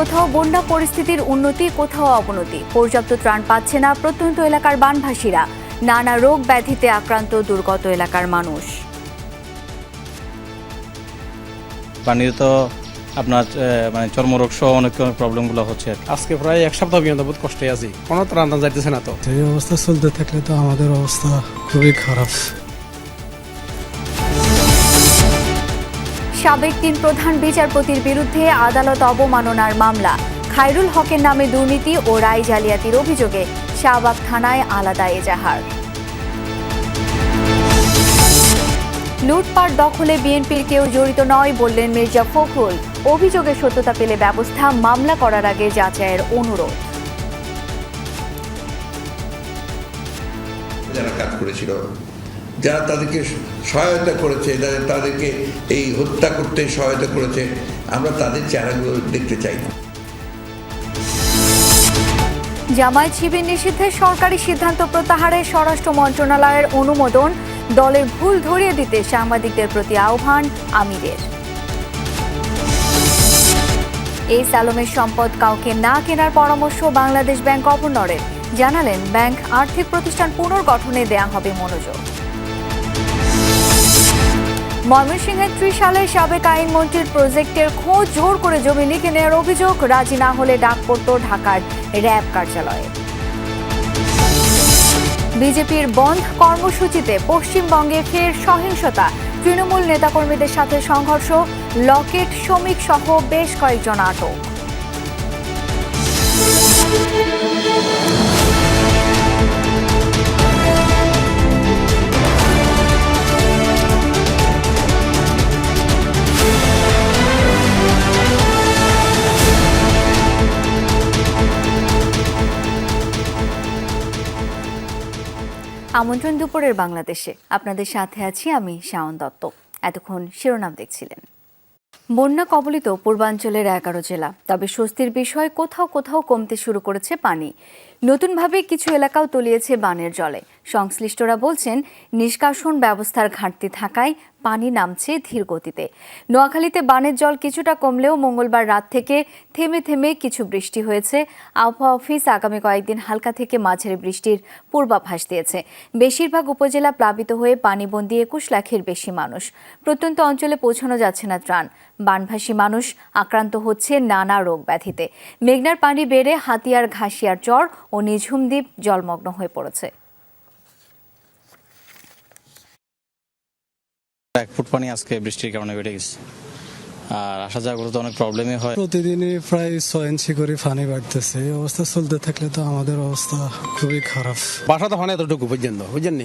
কোথাও বন্যা পরিস্থিতির উন্নতি, কোথাও অবনতি। পর্যাপ্ত ত্রাণ পাচ্ছে না প্রত্যন্ত এলাকার বানভাসীরা। নানা রোগ ব্যাধিতে আক্রান্ত দুর্গত এলাকার মানুষ। পানির তো আপনার মানে চর্মরোগ সহ অনেক প্রবলেমগুলো হচ্ছে। আজকে প্রায় এক সপ্তাহ পর্যন্ত বহুত কষ্টে আছি, কোনো ত্রাণ যাইতেছে না। তো এই অবস্থা চলতে থাকলে তো আমাদের অবস্থা খুবই খারাপ। সাবেক ৩ প্রধান বিচারপতির বিরুদ্ধে আদালত অবমাননার মামলা। খায়রুল হকের নামে দুর্নীতি ও রায় জালিয়াতির অভিযোগে শাহবাগ থানায় আলাদা এজাহার। লুটপাট দখলে বিএনপির কেউ জড়িত নয় বললেন মির্জা ফখরুল। অভিযোগের সত্যতা পেলে ব্যবস্থা, মামলা করার আগে যাচাইয়ের অনুরোধ। যারা কাজ করেছিল, যারা তাদেরকে সহায়তা করেছে, তাদেরকে এই হত্যা করতে সহায়তা করেছে, আমরা তাদের চেহারাগুলো দেখতে চাই না। জামায়াত শিবির নিষিদ্ধে সরকারি সিদ্ধান্ত প্রত্যাহারে স্বরাষ্ট্র মন্ত্রণালয়ের অনুমোদন। দলের ভুল ধরিয়ে দিতে সাংবাদিকদের প্রতি আহ্বান আমিরের। এই সালমের সম্পদ কাউকে না কেনার পরামর্শ বাংলাদেশ ব্যাংক গভর্নরের। জানালেন, ব্যাংক আর্থিক প্রতিষ্ঠান পুনর্গঠনে দেয়া হবে মনোযোগ। ময়মনসিংহের ৩০ সালে সাবেক আইনমন্ত্রীর প্রজেক্টের খোঁজ জোর করে জমি লিখে নেওয়ার অভিযোগ। রাজি না হলে ডাক পড়ত ঢাকার র্যাব কার্যালয়ে। বিজেপির বন্ধ কর্মসূচিতে পশ্চিমবঙ্গে ফের সহিংসতা। তৃণমূল নেতাকর্মীদের সাথে সংঘর্ষ। লকেট শ্রমিক সহ বেশ কয়েকজন আটক। আমন্ত্রণ দুপুরের বাংলাদেশে আপনাদের সাথে আছি আমি শাওন দত্ত। এতক্ষণ শিরোনাম দেখছিলেন। বন্যা কবলিত পূর্বাঞ্চলের 11 জেলা, তবে স্বস্তির বিষয় কোথাও কোথাও কমতে শুরু করেছে পানি। নতুনভাবে কিছু এলাকাও তলিয়েছে বানের জলে। সংশ্লিষ্টরা বলছেন, নিষ্কাশন ব্যবস্থার ঘাটতি থাকায় পানি নামছে ধীর গতিতে। নোয়াখালীতে বানের জল কিছুটা কমলেও মঙ্গলবার রাত থেকে থেমে থেমে কিছু বৃষ্টি হয়েছে। আবহাওয়া অফিস আগামী কয়েকদিন হালকা থেকে মাঝারি বৃষ্টির পূর্বাভাস দিয়েছে। বেশিরভাগ উপজেলা প্লাবিত হয়ে পানিবন্দী 21 লাখের বেশি মানুষ। প্রত্যন্ত অঞ্চলে পৌঁছানো যাচ্ছে না ত্রাণ। বানভাসী মানুষ আক্রান্ত হচ্ছে নানা রোগ ব্যাধিতে। মেঘনার পানি বেড়ে হাতিয়ার, ঘাসিয়ার চর ও নিঝুম দ্বীপ জলমগ্ন হয়ে পড়েছে। 1 ফুট পানি আজকে বৃষ্টির কারণে বেড়ে গেছে, আর আসা যাওয়া করতে অনেক প্রবলেমই হয়। প্রতিদিনই প্রায় 6 ইঞ্চি করে পানি বাড়তেছে। এই অবস্থা চলতে থাকলে তো আমাদের অবস্থা খুবই খারাপ। বাসা তো হয় এতটুকু পর্যন্ত, বুঝছেন।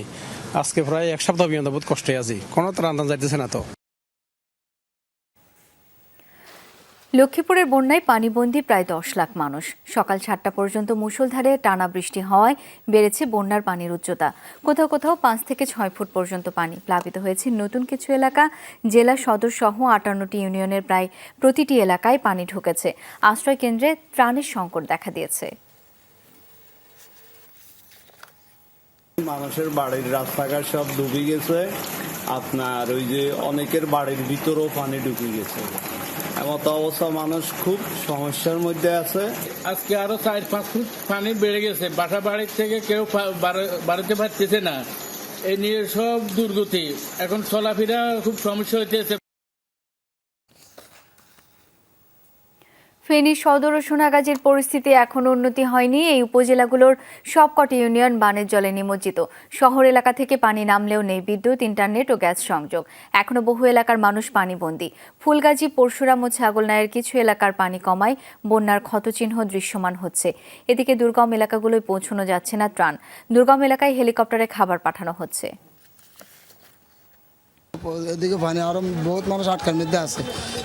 আজকে প্রায় এক সপ্তাহ পর্যন্ত বহুত কষ্টে আছি, কোনো ত্রাণ যাইতেছে না। তো লক্ষ্মীপুরের বন্যায় পানিবন্দী প্রায় 10 লাখ মানুষ। সকাল 7টা পর্যন্ত মুষলধারে টানা বৃষ্টি হওয়ায় বেড়েছে বন্যার পানির উচ্চতা। কোথাও কোথাও 5 থেকে 6 ফুট পর্যন্ত পানি। প্লাবিত হয়েছে নতুন কিছু এলাকা। জেলা সদর সহ 58টি ইউনিয়নের প্রায় প্রতিটি এলাকায় পানি ঢুকেছে। আশ্রয় কেন্দ্রে ত্রাণের সংকট দেখা দিয়েছে। মানুষের বাড়ির রাস্তাঘাট সব ডুবে গেছে। আপনার ওই যে অনেকের বাড়ির ভিতরেও পানি ঢুকে গেছে। এমত অবস্থা, মানুষ খুব সমস্যার মধ্যে আছে। আজকে আরো 4-5 ফুট পানি বেড়ে গেছে। বাসা বাড়ির থেকে কেউ বাড়িতে পারতেছে না। এই নিয়ে সব দুর্গতি, এখন চলাফেরা খুব সমস্যা হইতেছে। ফেনী সদর ও সোনাগাজীর পরিস্থিতি এখনো উন্নতি হয়নি। এই উপজেলাগুলোর সবকটি ইউনিয়ন বানের জলে নিমজ্জিত। শহর এলাকা থেকে পানি নামলেও নেই বিদ্যুৎ, ইন্টারনেট ও গ্যাস সংযোগ। এখনো বহু এলাকার মানুষ পানিবন্দী। ফুলগাজী, পরশুরাম ও ছাগলনাইয়ের কিছু এলাকার পানি কমায় বন্যার ক্ষতচিহ্ন দৃশ্যমান হচ্ছে। এদিকে দুর্গম এলাকাগুলোয় পৌঁছানো যাচ্ছে না ত্রাণ। দুর্গম এলাকায় হেলিকপ্টারে খাবার পাঠানো হচ্ছে। এদিকে পানি আরো বহুত মানুষ আটকার মধ্যে আছে,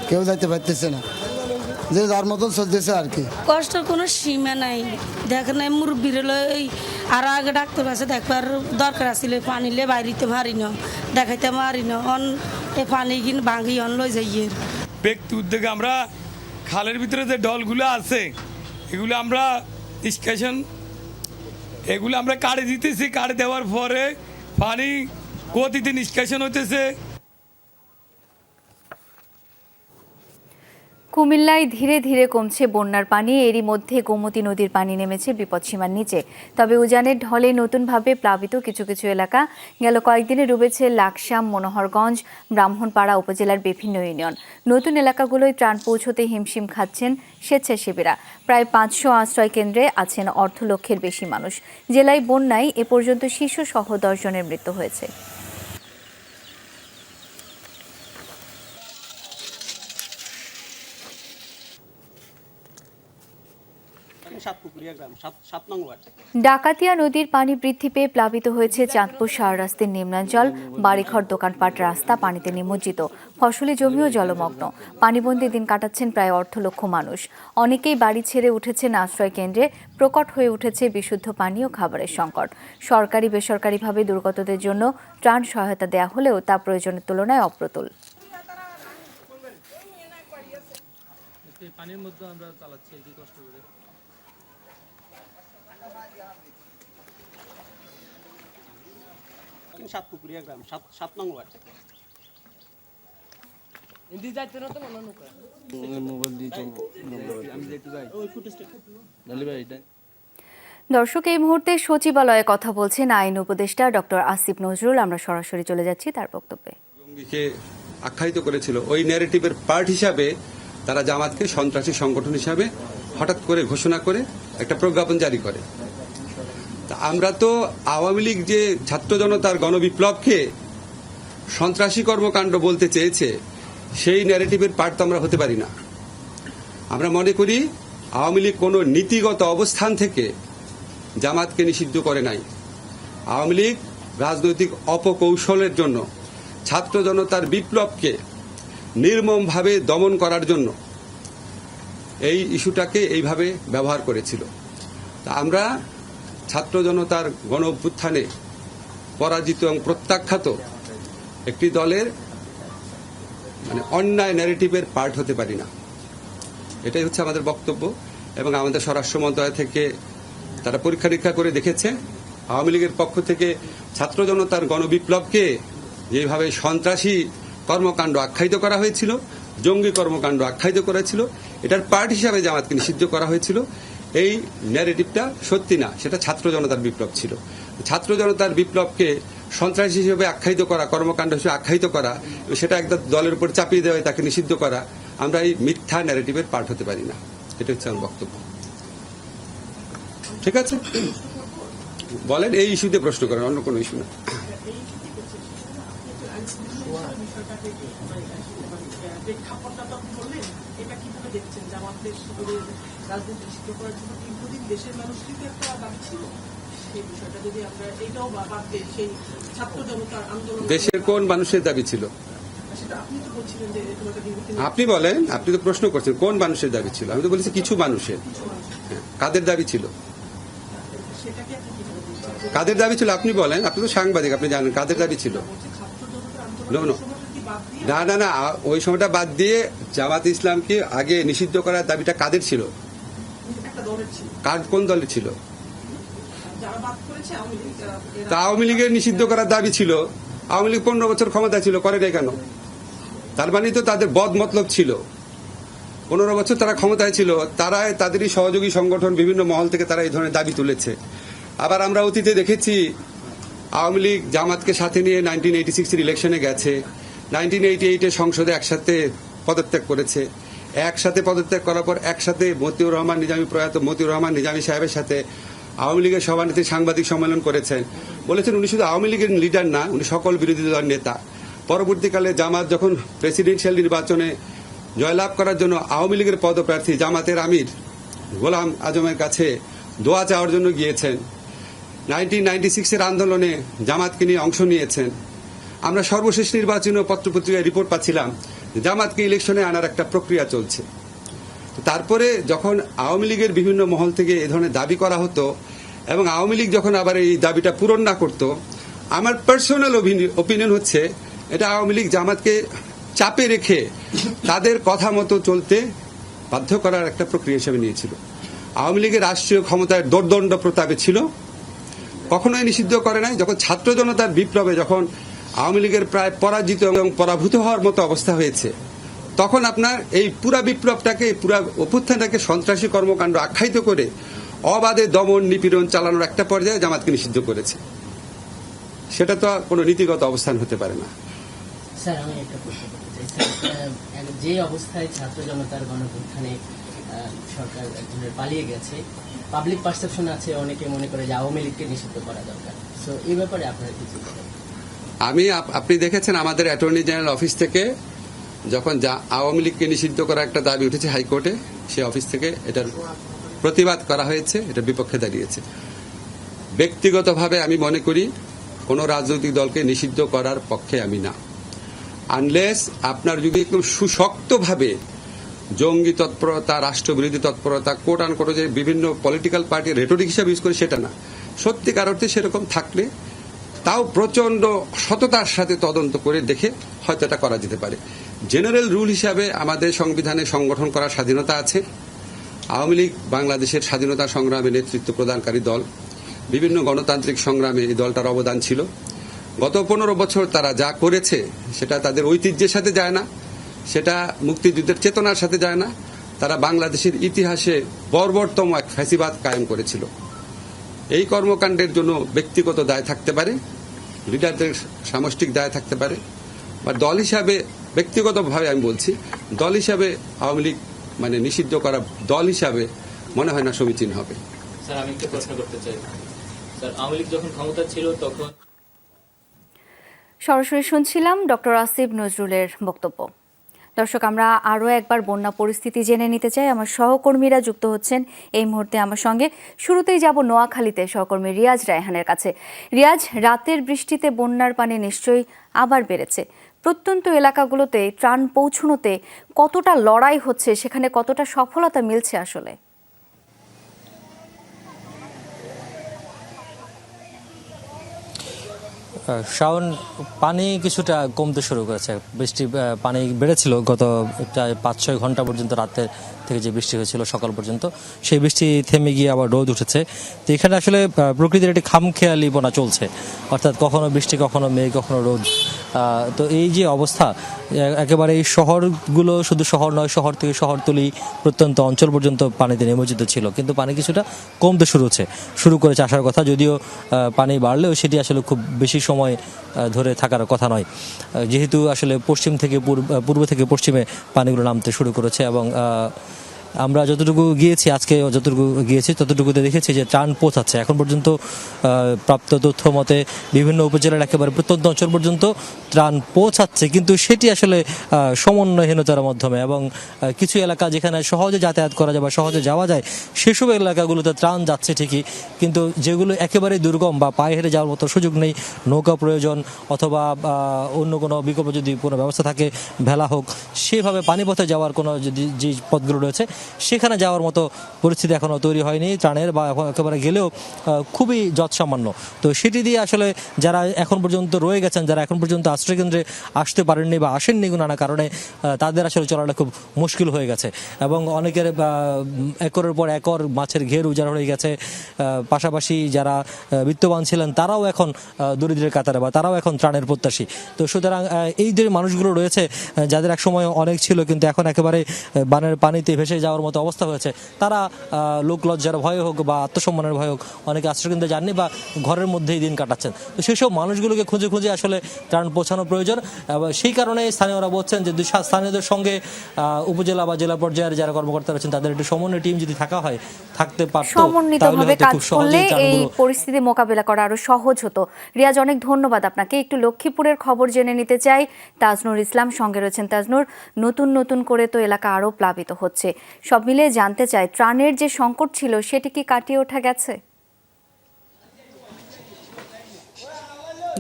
কেউ যাইতে পারতেছে না। যে যার মতন চলতেছে আর কি। কষ্টের কোনো সীমা নাই। দেখেন মুরব্বীর আর আগে ডাক্তার কাছে দেখবার দরকার আছিল। পানিলে বাইরিতে পারি না, দেখাইতে পারি না। অন এ পানি কিন ভাঙি অন লই যাইয়ে। ব্যক্তি উদ্যোগে আমরা খালের ভিতরে যে ডলগুলো আছে, এগুলো আমরা নিষ্কাশন, এগুলো আমরা কাটে দিতেছি। কাটে দেওয়ার পরে পানি গতিতে নিষ্কাশন হতেছে। কুমিল্লায় ধীরে ধীরে কমছে বন্যার পানি। এরই মধ্যে গোমতী নদীর পানি নেমেছে বিপদসীমার নিচে। তবে উজানের ঢলে নতুনভাবে প্লাবিত কিছু কিছু এলাকা। গেল কয়েকদিনে ডুবেছে লাকসাম, মনোহরগঞ্জ, ব্রাহ্মণপাড়া উপজেলার বিভিন্ন ইউনিয়ন। নতুন এলাকাগুলোয় ত্রাণ পৌঁছতে হিমশিম খাচ্ছেন স্বেচ্ছাসেবীরা। প্রায় 500 আশ্রয় কেন্দ্রে আছেন 1.5 লক্ষের বেশি মানুষ। জেলায় বন্যায় এ পর্যন্ত শিশুসহ 10 জনের মৃত্যু হয়েছে। ডাকাতিয়া নদীর পানি বৃদ্ধি পেয়ে প্লাবিত হয়েছে চাঁদপুর শাহরাস্তির নিম্নাঞ্চল। বাড়িঘর, দোকানপাট, রাস্তা পানিতে নিমজ্জিত। ফসলি জমিও জলমগ্ন। পানিবন্দী দিন কাটাচ্ছেন প্রায় 1.5 লক্ষ মানুষ। অনেকেই বাড়ি ছেড়ে উঠেছেন আশ্রয় কেন্দ্রে। প্রকট হয়ে উঠেছে বিশুদ্ধ পানি ও খাবারের সংকট। সরকারি বেসরকারিভাবে দুর্গতদের জন্য ত্রাণ সহায়তা দেয়া হলেও তা প্রয়োজনের তুলনায় অপ্রতুল। পানির মধ্যে আমরা চালাচ্ছি কি কষ্ট করে। সাতপুকুরিয়া গ্রাম 7 নং ওয়ার্ড। দর্শক, এই মুহূর্তে সচিবালয়ে কথা বলছেন আইন উপদেষ্টা ডক্টর আসিফ নজরুল। আমরা সরাসরি চলে যাচ্ছি তার বক্তব্যে। জঙ্গিকে আখ্যায়িত করেছিল, ওই ন্যারেটিভের পার্ট হিসাবে তারা জামাতকে সন্ত্রাসী সংগঠন হিসাবে হঠাৎ করে ঘোষণা করে একটা প্রজ্ঞাপন জারি করে। আমরা তো আওয়ামী লীগ যে ছাত্র জনতার গণবিপ্লবকে সন্ত্রাসী কর্মকাণ্ড বলতে চেয়েছে, সেই ন্যারেটিভের পার্ট তো আমরা হতে পারি না। আমরা মনে করি আওয়ামী লীগ কোনো নীতিগত অবস্থান থেকে জামাতকে নিষিদ্ধ করে নাই। আওয়ামী লীগ রাজনৈতিক অপকৌশলের জন্য ছাত্র জনতার বিপ্লবকে নির্মমভাবে দমন করার জন্য এই ইস্যুটাকে এইভাবে ব্যবহার করেছিল। তা আমরা ছাত্র জনতার গণ অভ্যুত্থানে পরাজিত এবং প্রত্যাখ্যাত একটি দলের অন্যায় ন্যারেটিভের পার্ট হতে পারি না। এটাই হচ্ছে আমাদের বক্তব্য। এবং আমাদের স্বরাষ্ট্র মন্ত্রণালয় থেকে তারা পরীক্ষা নিরীক্ষা করে দেখেছে, আওয়ামী লীগের পক্ষ থেকে ছাত্র জনতার গণবিপ্লবকে যেভাবে সন্ত্রাসী কর্মকাণ্ড আখ্যায়িত করা হয়েছিল, জঙ্গি কর্মকাণ্ড আখ্যায়িত করা ছিল, এটার পার্ট হিসাবে জামাতকে নিষিদ্ধ করা হয়েছিল। এই ন্যারেটিভটা সত্যি না, সেটা ছাত্র জনতার বিপ্লব ছিল। ছাত্র জনতার বিপ্লবকে সন্ত্রাসী হিসেবে আখ্যায়িত করা, কর্মকাণ্ড হিসেবে আখ্যায়িত করা, সেটা একটা দলের উপর চাপিয়ে দেওয়া, তাকে নিষিদ্ধ করা, আমরা এই মিথ্যা ন্যারেটিভের পার্ট হতে পারি না। এটা হচ্ছে আমার বক্তব্য। ঠিক আছে, বলেন এই ইস্যুতে প্রশ্ন করেন, অন্য কোনো ইস্যু না। দেশের কোন মানুষের দাবি ছিল? আপনি বলেন, আপনি তো প্রশ্ন করছেন কোন মানুষের দাবি ছিল। আমি তো বলেছি কিছু মানুষের। কাদের দাবি ছিল? কাদের দাবি ছিল আপনি বলেন। আপনি তো সাংবাদিক, আপনি জানেন কাদের দাবি ছিল। না না না, ওই সময়টা বাদ দিয়ে জামাত ইসলামকে আগে নিষিদ্ধ করার দাবিটা কাদের ছিল? কোন দলের ছিল? তা আওয়ামী লীগের নিষিদ্ধ করার দাবি ছিল। আওয়ামী লীগ 15 বছর ক্ষমতা ছিল, করে নাই কেন? তার মানে তো তাদের বদ মতলব ছিল। 15 বছর তারা ক্ষমতায় ছিল, তারা তাদেরই সহযোগী সংগঠন বিভিন্ন মহল থেকে তারা এই ধরনের দাবি তুলেছে। আবার আমরা অতীতে দেখেছি আওয়ামী লীগ জামাতকে সাথে নিয়ে 1986 ইলেকশনে গেছে, 1988 সংসদে একসাথে পদত্যাগ করেছে। একসাথে পদত্যাগ করার পর একসাথে মতিউর রহমান নিজামী, প্রয়াত মতিউর রহমান নিজামী সাহেবের সাথে আওয়ামী লীগের সভানেত্রী সাংবাদিক সম্মেলন করেছেন। বলেছেন উনি শুধু আওয়ামী লীগের লিডার না, উনি সকল বিরোধী দলের নেতা। পরবর্তীকালে জামাত যখন প্রেসিডেন্সিয়াল নির্বাচনে জয়লাভ করার জন্য আওয়ামী লীগের পদপ্রার্থী জামাতের আমির গোলাম আজমের কাছে দোয়া চাওয়ার জন্য গিয়েছেন। 1996 আন্দোলনে জামাতকে নিয়ে অংশ নিয়েছেন। আমরা সর্বশেষ নির্বাচনীয় পত্রপত্রিকায় রিপোর্ট পাচ্ছিলাম জামাতকে ইলেকশনে আনার একটা প্রক্রিয়া চলছে। তারপরে যখন আওয়ামী লীগের বিভিন্ন মহল থেকে এ ধরনের দাবি করা হতো এবং আওয়ামী লীগ যখন আবার এই দাবিটা পূরণ না করত, আমার পার্সোনাল ওপিনিয়ন হচ্ছে এটা আওয়ামী লীগ জামাতকে চাপে রেখে তাদের কথা মতো চলতে বাধ্য করার একটা প্রক্রিয়া হিসেবে নিয়েছিল। আওয়ামী লীগের রাষ্ট্রীয় ক্ষমতায় দোর্দণ্ড প্রতাপে ছিল, কখনোই নিষিদ্ধ করে নাই। যখন ছাত্র জনতার বিপ্লবে যখন আওয়ামী লীগের প্রায় পরাজিত এবং পরাভূত হওয়ার মতো অবস্থা হয়েছে, তখন আপনার এই পুরা বিপ্লবটাকে, পুরা অভ্যুত্থানটাকে সন্ত্রাসী কর্মকাণ্ড আখ্যায়িত করে অবাধে দমন নিপীড়ন চালানোর একটা পর্যায়ে জামাতকে নিষিদ্ধ করেছে। সেটা তো কোনো নীতিগত অবস্থান হতে পারে না। স্যার, আমি একটা প্রশ্ন করতে চাই। স্যার, যে অবস্থায় ছাত্র জনতার গণঅভ্যুত্থানে সরকার এক ধরনের পালিয়ে গেছে, পাবলিক পারসেপশন আছে, অনেকে মনে করে যে আওয়ামী লীগকে নিষিদ্ধ করা দরকার। সো এই ব্যাপারে আপনারা কি চিন্তা করেন? আপনি দেখেছেন আমাদের অ্যাটর্নি জেনারেল অফিস থেকে যখন আওয়ামী লীগকে নিষিদ্ধ করার একটা দাবি উঠেছে হাইকোর্টে, সেই অফিস থেকে এটার প্রতিবাদ করা হয়েছে, এটার বিপক্ষে দাঁড়িয়েছে। ব্যক্তিগতভাবে আমি মনে করি কোনো রাজনৈতিক দলকে নিষিদ্ধ করার পক্ষে আমি না, আনলেস আপনার যদি একটু সুশক্তভাবে জঙ্গি তৎপরতা, রাষ্ট্রবিরোধী তৎপরতা, কোট আন কোটো যে বিভিন্ন পলিটিক্যাল পার্টির রেটরিক হিসাবে ইউজ করে সেটা না, সত্যিকার অর্থে সেরকম থাকলে তাও প্রচন্ড সততার সাথে তদন্ত করে দেখে হয়তো এটা করা যেতে পারে। জেনারেল রুল হিসাবে আমাদের সংবিধানে সংগঠন করার স্বাধীনতা আছে। আওয়ামী লীগ বাংলাদেশের স্বাধীনতা সংগ্রামে নেতৃত্ব প্রদানকারী দল, বিভিন্ন গণতান্ত্রিক সংগ্রামে এই দলটার অবদান ছিল। গত 15 বছর তারা যা করেছে সেটা তাদের ঐতিহ্যের সাথে যায় না, সেটা মুক্তিযুদ্ধের চেতনার সাথে যায় না। তারা বাংলাদেশের ইতিহাসে বর্বরতম এক ফ্যাসিবাদ কায়েম করেছিল। এই কর্মকাণ্ডের জন্য ব্যক্তিগত দায় থাকতে পারে, লিডারদের সামষ্টিক দায় থাকতে পারে, বা দল হিসাবে, ব্যক্তিগতভাবে আমি বলছি, দল হিসাবে আওয়ামী লীগ মানে নিষিদ্ধ করা দল হিসাবে মনে হয় না সমীচীন হবে। স্যার, আমি একটু প্রশ্ন করতে চাই। স্যার, আওয়ামী লীগ যখন ক্ষমতা ছিল তখন সরাসরি শুনছিলাম ডক্টর আসিফ নজরুলের বক্তব্য। দর্শক, আমরা আরও একবার বন্যা পরিস্থিতি জেনে নিতে চাই। আমার সহকর্মীরা যুক্ত হচ্ছেন এই মুহূর্তে আমার সঙ্গে। শুরুতেই যাব নোয়াখালীতে সহকর্মী রিয়াজ রায়হানের কাছে। রিয়াজ, রাতের বৃষ্টিতে বন্যার পানি নিশ্চয়ই আবার বেড়েছে। প্রত্যন্ত এলাকাগুলোতে ত্রাণ পৌঁছানোতে কতটা লড়াই হচ্ছে, সেখানে কতটা সফলতা মিলছে আসলে? শাওন, পানি কিছুটা কমতে শুরু করেছে। বৃষ্টি পানি বেড়েছিল গত প্রায় 5-6 ঘন্টা পর্যন্ত, রাতের থেকে যে বৃষ্টি হয়েছিল সকাল পর্যন্ত, সেই বৃষ্টি থেমে গিয়ে আবার রোদ উঠেছে। তো এখানে আসলে প্রকৃতির একটি খামখেয়ালিপনা চলছে, অর্থাৎ কখনো বৃষ্টি, কখনো মেঘ, কখনো রোদ। তো এই যে অবস্থা, একেবারে এই শহরগুলো শুধু শহর নয়, শহর থেকে শহরতলি প্রত্যন্ত অঞ্চল পর্যন্ত পানিতে নিমজ্জিত ছিল, কিন্তু পানি কিছুটা কমতে শুরু করেছে আসার কথা, যদিও পানি বাড়লেও সেটি আসলে খুব বেশি সময় ধরে থাকার কথা নয়, যেহেতু আসলে পশ্চিম থেকে পূর্ব থেকে পশ্চিমে পানিগুলো নামতে শুরু করেছে। এবং আমরা যতটুকু গিয়েছি, আজকে যতটুকু গিয়েছি ততটুকুতে দেখেছি যে ত্রাণ পৌঁছাচ্ছে। এখন পর্যন্ত প্রাপ্ত তথ্য মতে বিভিন্ন উপজেলার একেবারে প্রত্যন্ত অঞ্চল পর্যন্ত ত্রাণ পৌঁছাচ্ছে, কিন্তু সেটি আসলে সমন্বয়হীনতার মাধ্যমে, এবং কিছু এলাকা যেখানে সহজে যাতায়াত করা যায় বা সহজে যাওয়া যায় সেসব এলাকাগুলোতে ত্রাণ যাচ্ছে ঠিকই, কিন্তু যেগুলো একেবারে দুর্গম বা পায়ে হেঁটে যাওয়ার মতো সুযোগ নেই, নৌকা প্রয়োজন, অথবা অন্য কোনো বিকল্প যদি কোনো ব্যবস্থা থাকে, ভেলা হোক, সেভাবে পানিপথে যাওয়ার কোনো যে পথগুলো রয়েছে সেখানে যাওয়ার মতো পরিস্থিতি এখনও তৈরি হয়নি ত্রাণের, বা একেবারে গেলেও খুবই যৎসামান্য। তো সেটি দিয়ে আসলে যারা এখন পর্যন্ত রয়ে গেছেন, যারা এখন পর্যন্ত আশ্রয়কেন্দ্রে আসতে পারেননি বা আসেননি নানা কারণে, তাদের আসলে চলাটা খুব মুশকিল হয়ে গেছে। এবং অনেকের একরের পর একর মাছের ঘের উজাড় হয়ে গেছে। পাশাপাশি যারা বিত্তবান ছিলেন তারাও এখন দরিদ্রের কাতারে, বা তারাও এখন ত্রাণের প্রত্যাশী। তো সুতরাং এই যে মানুষগুলো রয়েছে, যাদের এক সময় অনেক ছিল কিন্তু এখন একেবারে বানের পানিতে ভেসে যাওয়ার মতো অবস্থা হয়েছে, তারা লোক লজ্জার ভয়ে হোক বা আত্মসম্মানের ভয়ে হোক অনেকে আশ্রয়কেন্দ্রে যাননি বা ঘরের মধ্যেই দিন কাটাচ্ছেন। তো সেসব মানুষগুলোকে খুঁজে খুঁজে আসলে ত্রাণ পৌঁছানো প্রয়োজন। সেই কারণে স্থানীয়রা বলছেন যে স্থানীয়দের সঙ্গে উপজেলা বা জেলা পর্যায়ের যারা কর্মকর্তা রয়েছেন তাদের একটি সমন্বয় টিম যদি থাকতে পারত, সমন্বিতভাবে কাজ করলে এই পরিস্থিতি মোকাবেলা করা আরো সহজ হতো। রিয়াজ, অনেক ধন্যবাদ আপনাকে। একটু লক্ষ্মীপুরের খবর জেনে নিতে চাই। তাজনুর ইসলাম সঙ্গে রয়েছেন। তাজনুর, নতুন করে তো এলাকা আরো প্লাবিত হচ্ছে, সব মিলিয়ে জানতে চাই ত্রাণের যে সংকট ছিল সেটি কি কাটিয়ে ওঠা গেছে?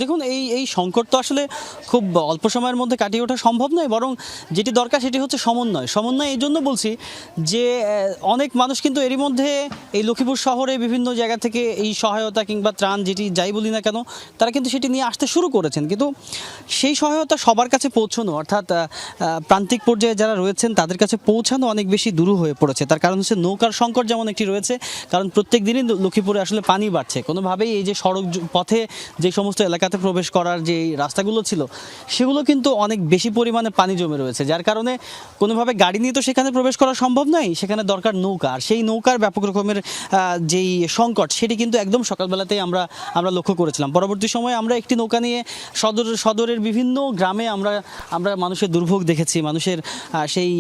দেখুন, এই সংকট তো আসলে খুব অল্প সময়ের মধ্যে কাটিয়ে ওঠা সম্ভব নয়, বরং যেটি দরকার সেটি হচ্ছে সমন্বয়। এই জন্য বলছি যে অনেক মানুষ কিন্তু এরই মধ্যে এই লক্ষ্মীপুর শহরে বিভিন্ন জায়গা থেকে এই সহায়তা কিংবা ত্রাণ যেটি যাই বলি না কেন, তারা কিন্তু সেটি নিয়ে আসতে শুরু করেছেন, কিন্তু সেই সহায়তা সবার কাছে পৌঁছানো, অর্থাৎ প্রান্তিক পর্যায়ে যারা রয়েছেন তাদের কাছে পৌঁছানো অনেক বেশি দূর হয়ে পড়েছে। তার কারণ হচ্ছে নৌকার সংকট যেমন একটি রয়েছে, কারণ প্রত্যেক দিনই লক্ষ্মীপুরে আসলে পানি বাড়ছে, কোনোভাবেই এই যে সড়ক পথে যে সমস্ত এলাকা এলাকাতে প্রবেশ করার যে রাস্তাগুলো ছিল সেগুলো কিন্তু অনেক বেশি পরিমাণে পানি জমে রয়েছে, যার কারণে কোনোভাবে গাড়ি নিয়ে তো সেখানে প্রবেশ করা সম্ভব নয়। সেখানে দরকার নৌকা, আর সেই নৌকার ব্যাপক রকমের যেই সংকট সেটি কিন্তু একদম সকালবেলাতেই আমরা লক্ষ্য করেছিলাম। পরবর্তী সময়ে আমরা একটি নৌকা নিয়ে সদরের বিভিন্ন গ্রামে আমরা মানুষের দুর্ভোগ দেখেছি, মানুষের সেই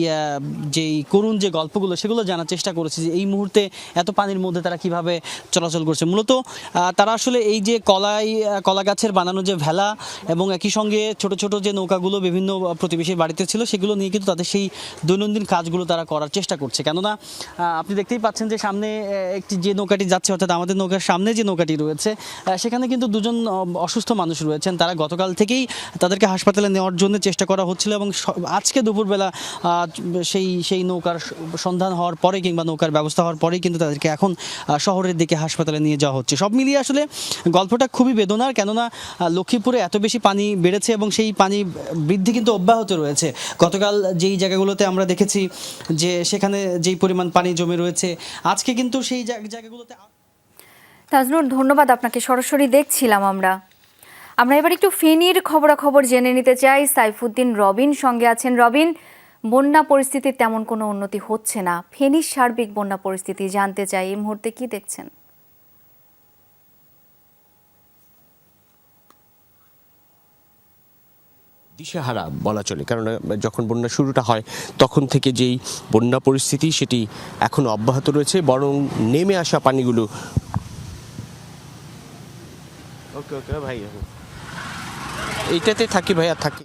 যেই করুণ যে গল্পগুলো সেগুলো জানার চেষ্টা করেছি যে এই মুহূর্তে এত পানির মধ্যে তারা কিভাবে চলাচল করছে। মূলত তারা আসলে এই যে কলা গাছের বানানো যে ভেলা এবং একই সঙ্গে ছোট ছোট যে নৌকাগুলো বিভিন্ন প্রতিবেশীর বাড়িতে ছিল সেগুলো নিয়ে কিন্তু তাদের সেই দৈনন্দিন কাজগুলো তারা করার চেষ্টা করছে। কেননা আপনি দেখতেই পাচ্ছেন যে সামনে একটি যে নৌকাটি যাচ্ছে, অর্থাৎ আমাদের নৌকার সামনে যে নৌকাটি রয়েছে সেখানে কিন্তু দুজন অসুস্থ মানুষ রয়েছেন। তারা গতকাল থেকেই তাদেরকে হাসপাতালে নেওয়ার জন্য চেষ্টা করা হচ্ছিল এবং আজকে দুপুরবেলা সেই নৌকার সন্ধান হওয়ার পরে কিংবা নৌকার ব্যবস্থা হওয়ার পরেই কিন্তু তাদেরকে এখন শহরের দিকে হাসপাতালে নিয়ে যাওয়া হচ্ছে। সব মিলিয়ে আসলে গল্পটা খুবই বেদনার, কেননা লক্ষ্মীপুরে এত বেশি পানি বেড়েছে এবং সেই পানি বৃদ্ধি কিন্তু অব্যাহত রয়েছে। গতকাল যেই জায়গাগুলোতে আমরা দেখেছি যে সেখানে যেই পরিমাণ পানি জমে রয়েছে, আজকে কিন্তু সেই জায়গাগুলোতে। তাজনুর, ধন্যবাদ আপনাকে, সরাসরি দেখছিলাম আমরা এবার একটু ফেনীর খবরাখবর জেনে নিতে চাই। সাইফুদ্দিন রবিন সঙ্গে আছেন। রবিন, বন্যা পরিস্থিতির তেমন কোনো উন্নতি হচ্ছে না, ফেনীর সার্বিক বন্যা পরিস্থিতি জানতে চাই, এই মুহূর্তে কি দেখছেন? দিশেহারা বলা চলে, কারণ যখন বন্যা শুরুটা হয় তখন থেকে যেই বন্যা পরিস্থিতি সেটি এখনো অব্যাহত রয়েছে, বরং নেমে আসা পানিগুলো ভাই এইটাতে থাকি ভাইয়া থাকি।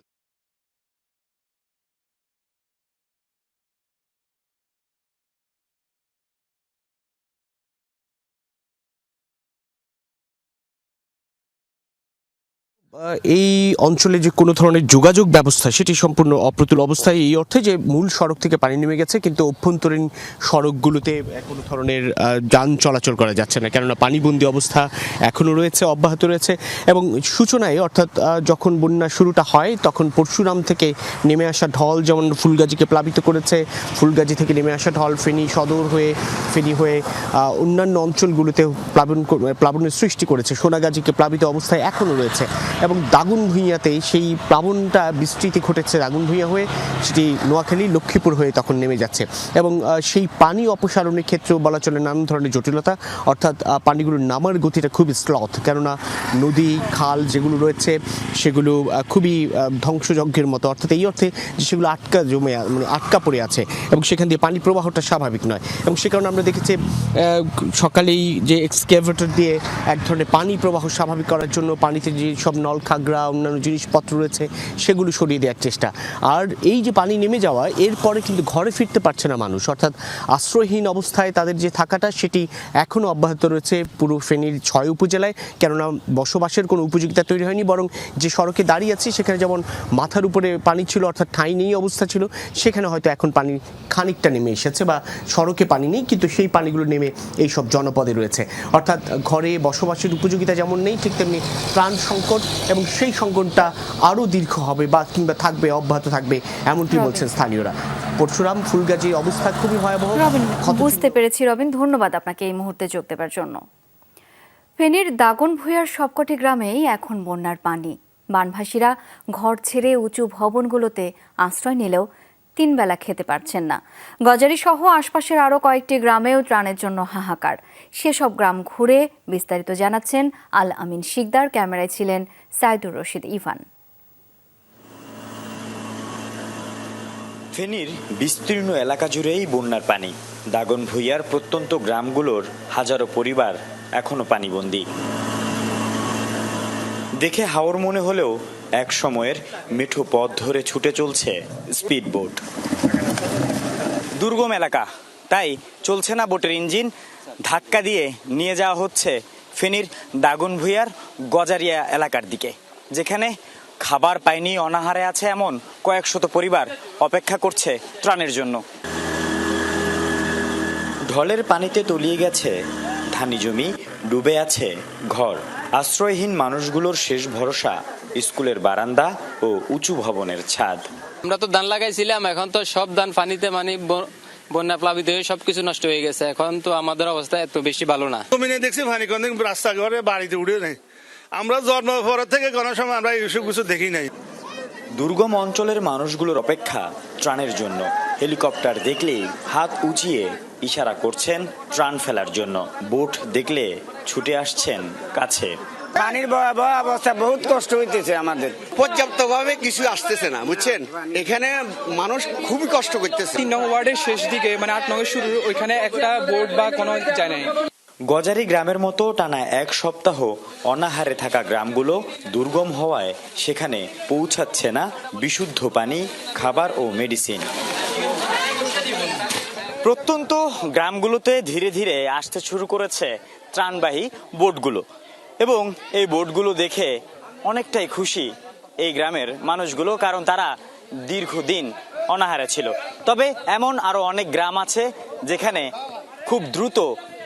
এই অঞ্চলে যে কোনো ধরনের যোগাযোগ ব্যবস্থা সেটি সম্পূর্ণ অপ্রতুল অবস্থায়, এই অর্থে যে মূল সড়ক থেকে পানি নেমে গেছে কিন্তু অভ্যন্তরীণ সড়কগুলোতে কোনো ধরনের যান চলাচল করা যাচ্ছে না, কেননা পানিবন্দী অবস্থা এখনও রয়েছে, অব্যাহত রয়েছে। এবং সূচনায় অর্থাৎ যখন বন্যা শুরুটা হয় তখন পরশুরাম থেকে নেমে আসা ঢল যেমন ফুলগাজীকে প্লাবিত করেছে, ফুলগাজী থেকে নেমে আসা ঢল ফেনী সদর হয়ে অন্যান্য অঞ্চলগুলোতে প্লাবনের সৃষ্টি করেছে। সোনাগাজীকে প্লাবিত অবস্থায় এখনও রয়েছে এবং দাগনভূঞাতে সেই প্লাবনটা বিস্তৃতি ঘটেছে, দাগনভূঞা হয়ে সেটি নোয়াখালী লক্ষ্মীপুর হয়ে তখন নেমে যাচ্ছে। এবং সেই পানি অপসারণের ক্ষেত্রেও বলা চলে নানান ধরনের জটিলতা, অর্থাৎ পানিগুলোর নামার গতিটা খুবই স্লথ, কেননা নদী খাল যেগুলো রয়েছে সেগুলো খুবই ধ্বংসযজ্ঞের মতো, অর্থাৎ এই অর্থে যে সেগুলো আটকা পড়ে আছে এবং সেখান দিয়ে পানি প্রবাহটা স্বাভাবিক নয়। এবং সে কারণে আমরা দেখেছি সকালেই যে এক্সকেভেটর দিয়ে এক ধরনের পানি প্রবাহ স্বাভাবিক করার জন্য পানিতে যে সব নল খাগড়া অন্যান্য জিনিসপত্র রয়েছে সেগুলো সরিয়ে দেওয়ার চেষ্টা। আর এই যে পানি নেমে যাওয়া, এরপরে কিন্তু ঘরে ফিরতে পারছে না মানুষ, অর্থাৎ আশ্রয়হীন অবস্থায় তাদের যে থাকাটা সেটি এখনও অব্যাহত রয়েছে পুরো ফেনীর 6 উপজেলায়, কেননা বসবাসের কোনো উপযোগিতা তৈরি হয়নি, বরং যে সড়কে দাঁড়িয়ে আছে সেখানে যেমন মাথার উপরে পানি ছিল, অর্থাৎ ঠাঁই নেই অবস্থা ছিল, সেখানে হয়তো এখন পানি খানিকটা নেমে এসেছে বা সড়কে পানি নেই কিন্তু সেই পানিগুলো নেমে এই সব জনপদে রয়েছে। অর্থাৎ ঘরে বসবাসের উপযোগিতা যেমন নেই, ঠিক তেমনি প্রাণ সংকট, এবং সেই সংকটটা আরও দীর্ঘ হবে বা কিংবা থাকবে, অব্যাহত থাকবে এমনটি বলছেন স্থানীয়রা। পরশুরাম ফুলগাজী অবস্থা খুবই ভয়াবহ। বুঝতে পেরেছি রবিন, ধন্যবাদ আপনাকে এই মুহূর্তে যোগ দেবার জন্য। ফেনীর দাগনভূঞার সবকটি গ্রামেই এখন বন্যার পানি। বানভাসীরা ঘর ছেড়ে উঁচু ভবনগুলোতে আশ্রয় নিলেও 3 বেলা খেতে পারছেন না। গজারি সহ আশপাশের আরও কয়েকটি গ্রামেও ত্রাণের জন্য হাহাকার। সেসব গ্রাম ঘুরে বিস্তারিত জানাচ্ছেন আল আমিন শিকদার, ক্যামেরায় ছিলেন সাইদুর রশিদ ইভান। ফেনীর বিস্তীর্ণ এলাকা জুড়েই বন্যার পানি। দাগনভূঞার প্রত্যন্ত গ্রামগুলোর হাজারো পরিবার এখনো পানিবন্দী। দেখে হাওর মনে হলেও এক সময়ের মেঠো পথ ধরে ছুটে চলছে স্পিড বোট। দুর্গম এলাকা, তাই চলছে না বোটের ইঞ্জিন, ধাক্কা দিয়ে নিয়ে যাওয়া হচ্ছে ফেনীর দাগনভূঞার গজারিয়া এলাকার দিকে, যেখানে খাবার পায়নি, অনাহারে আছে এমন কয়েক শত পরিবার অপেক্ষা করছে ত্রাণের জন্য। ঢলের পানিতে তলিয়ে গেছে ধানি জমি, ডুবে আছে ঘর। আশ্রয়হীন মানুষগুলোর শেষ ভরসা স্কুলের বারান্দা ও উঁচু ভবনের ছাদ। আমরা তো ধান লাগাইছিলাম, এখন তো সব ধান পানিতে বন্যা প্লাবিত হয়ে সবকিছু নষ্ট হয়ে গেছে। এখন তো আমাদের অবস্থা এত বেশি ভালো না। দেখছি পানি রাস্তা ঘরে বাড়িতে উঠে নেই, আমরা জন্ম পরের থেকে কোনো সময় আমরা এইসব কিছু দেখি নাই। দুর্গম অঞ্চলের মানুষগুলোর অপেক্ষা ত্রাণের জন্য। হেলিকপ্টার দেখলেই হাত উঁচিয়ে ইশারা করছেন ত্রাণ ফেলার জন্য। বোট দেখলে ছুটে আসছেন কাছে। পানির ভয়াবহ অবস্থা, বহুত কষ্ট হইতেছে আমাদের। পর্যাপ্তভাবে কিছু আসতেছে না, বুঝছেন, এখানে মানুষ খুবই কষ্ট করতেছে। 3 নং ওয়ার্ডের শেষ দিকে, মানে 8 নং শুরু, ওইখানে একটা বোট বা কোনো যায় নাই। গজারি গ্রামের মতো টানা 1 সপ্তাহ অনাহারে থাকা গ্রামগুলো দুর্গম হওয়ায় সেখানে পৌঁছাচ্ছে না বিশুদ্ধ পানি, খাবার ও মেডিসিন। প্রত্যন্ত গ্রামগুলোতে ধীরে ধীরে আসতে শুরু করেছে ত্রাণবাহী বোটগুলো এবং এই বোটগুলো দেখে অনেকটাই খুশি এই গ্রামের মানুষগুলো, কারণ তারা দীর্ঘদিন অনাহারে ছিল। তবে এমন আরো অনেক গ্রাম আছে যেখানে খুব দ্রুত